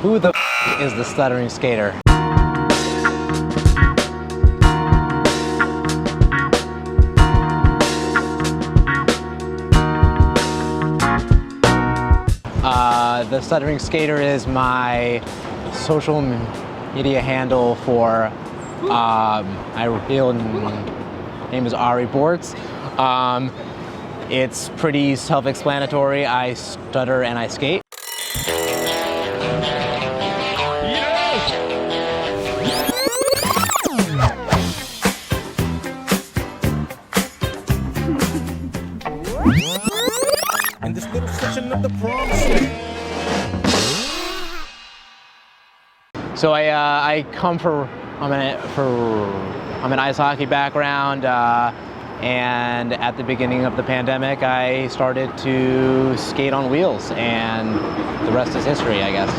Who the f is the Stuttering Skater? The Stuttering Skater is my social media handle for, my real name is Ari Bortz. It's pretty self-explanatory. I stutter and I skate. And this little session of the prom. So I come I'm an ice hockey background, and at the beginning of the pandemic, I started to skate on wheels, and the rest is history, I guess.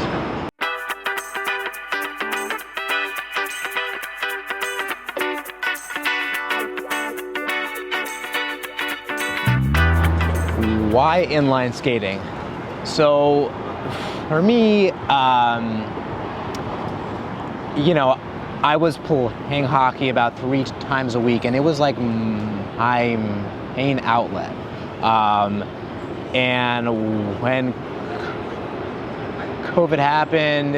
Why inline skating? So for me, you know, I was playing hockey about 3 times a week, and it was like my main outlet. And when COVID happened,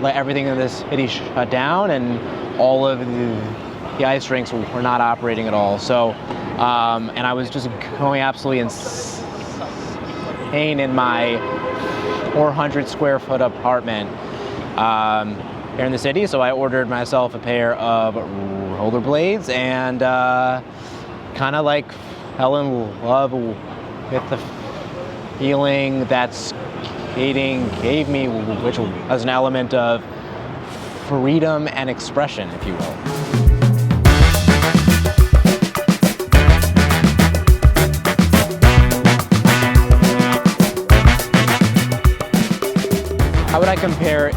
like everything in this city shut down, and all of the ice rinks were not operating at all. So, and I was just going absolutely insane in my 400 square foot apartment here in the city. So I ordered myself a pair of rollerblades and kind of like fell in love with the feeling that skating gave me, which was an element of freedom and expression, if you will. How would I compare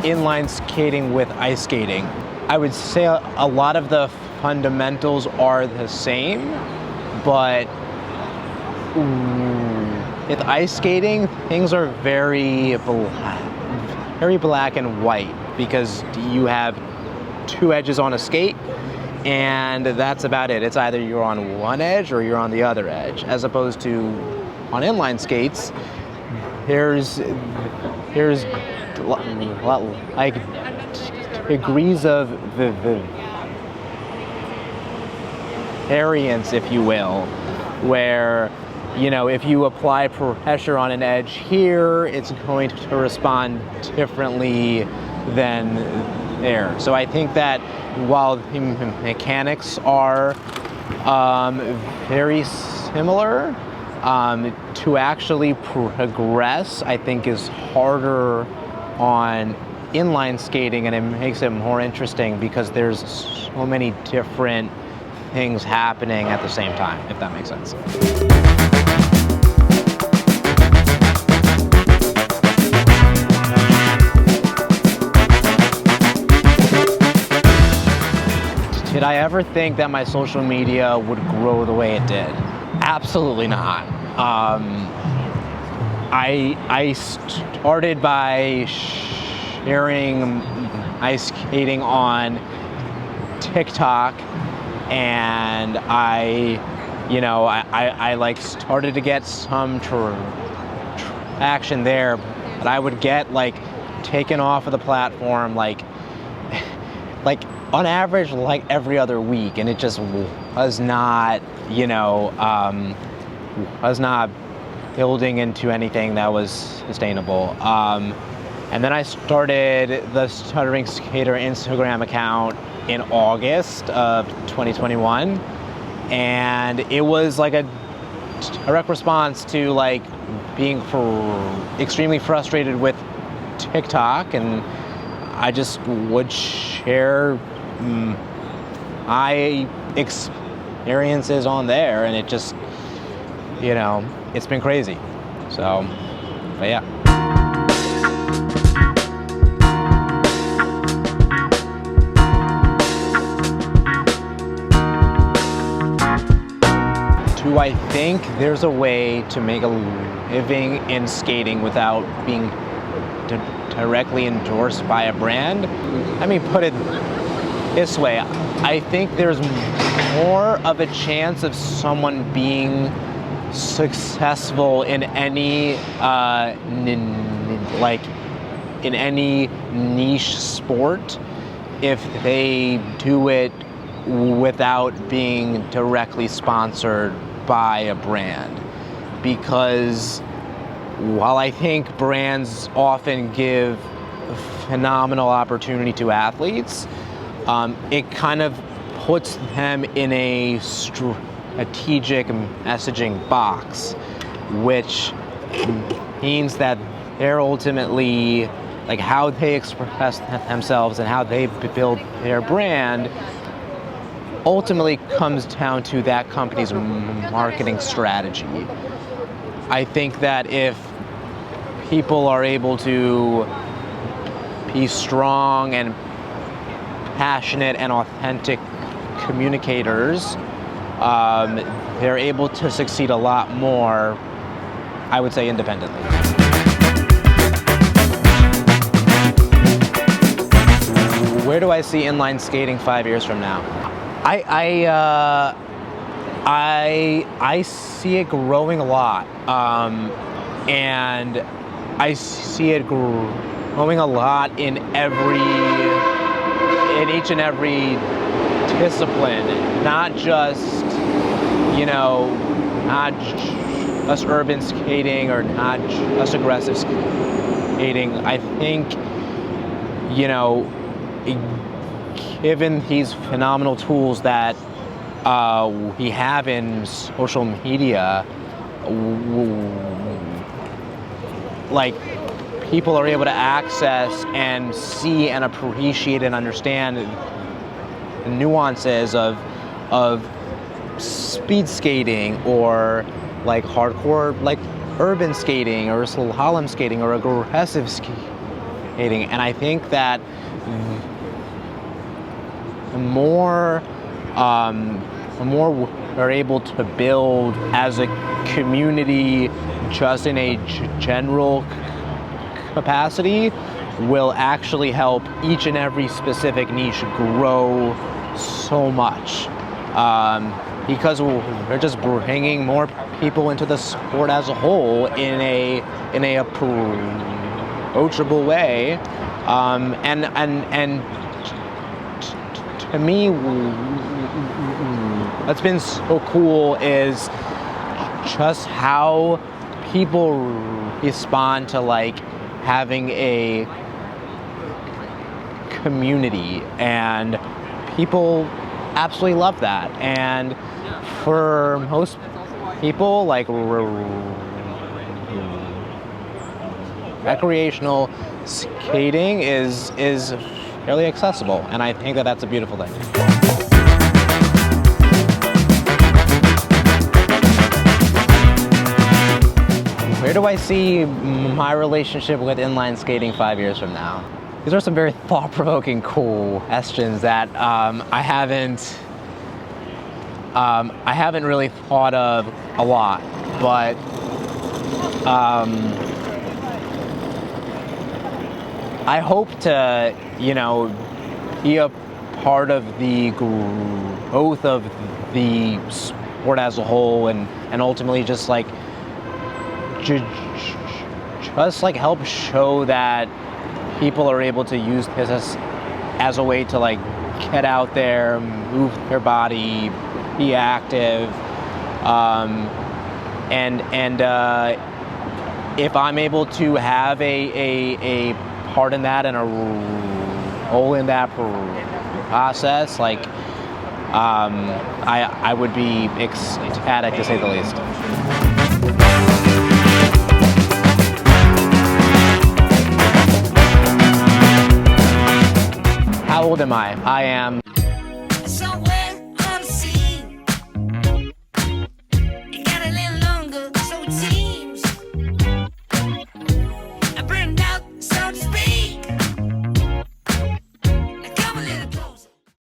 inline skating with ice skating? I would say a lot of the fundamentals are the same, but with ice skating, things are very black and white, because you have 2 edges on a skate, and that's about it. It's either you're on one edge or you're on the other edge, as opposed to on inline skates, there's like degrees of variance, if you will, where, you know, if you apply pressure on an edge here, it's going to respond differently than there. So I think that while the mechanics are very similar, to actually progress, I think, is harder on inline skating, and it makes it more interesting because there's so many different things happening at the same time, if that makes sense. Did I ever think that my social media would grow the way it did? Absolutely not. I started by sharing ice skating on TikTok, and I like started to get some traction there, but I would get like taken off of the platform like on average like every other week, and it just was not, was not building into anything that was sustainable. And then I started the Stuttering Skater Instagram account in August of 2021, and it was like a direct response to like being extremely frustrated with TikTok, and I just would share my experiences on there, and it just, it's been crazy. So, but yeah. Do I think there's a way to make a living in skating without being directly endorsed by a brand. Let me put it this way. I think there's more of a chance of someone being successful in any in any niche sport if they do it without being directly sponsored by a brand. Because while I think brands often give phenomenal opportunity to athletes, it kind of puts them in a strategic messaging box, which means that they're ultimately, like, how they express themselves and how they build their brand ultimately comes down to that company's marketing strategy. I think that if people are able to be strong and passionate and authentic communicators, they're able to succeed a lot more, I would say, independently. Where do I see inline skating 5 years from now? I see it growing a lot, and I see it growing a lot in each and every discipline, not just, not just urban skating or not just aggressive skating. I think, given these phenomenal tools that we have in social media, like, people are able to access and see and appreciate and understand the nuances of speed skating, or like hardcore, like urban skating or slalom skating or aggressive skating. And I think that the more we're able to build as a community, just in a general capacity, will actually help each and every specific niche grow so much. Because we're just bringing more people into the sport as a whole in a approachable way, and to me, what's been so cool is just how people respond to, like, having a community, and people absolutely love that. And for most people, like, recreational skating is fairly accessible, and I think that that's a beautiful thing. Where do I see my relationship with inline skating 5 years from now? These are some very thought-provoking questions that I haven't really thought of a lot, but I hope to, be a part of the growth of the sport as a whole, and ultimately just like help show that people are able to use this as a way to, like, get out there, move their body, be active, and if I'm able to have a part in that and a role in that process, like, I would be ecstatic, to say the least. How old am I? I am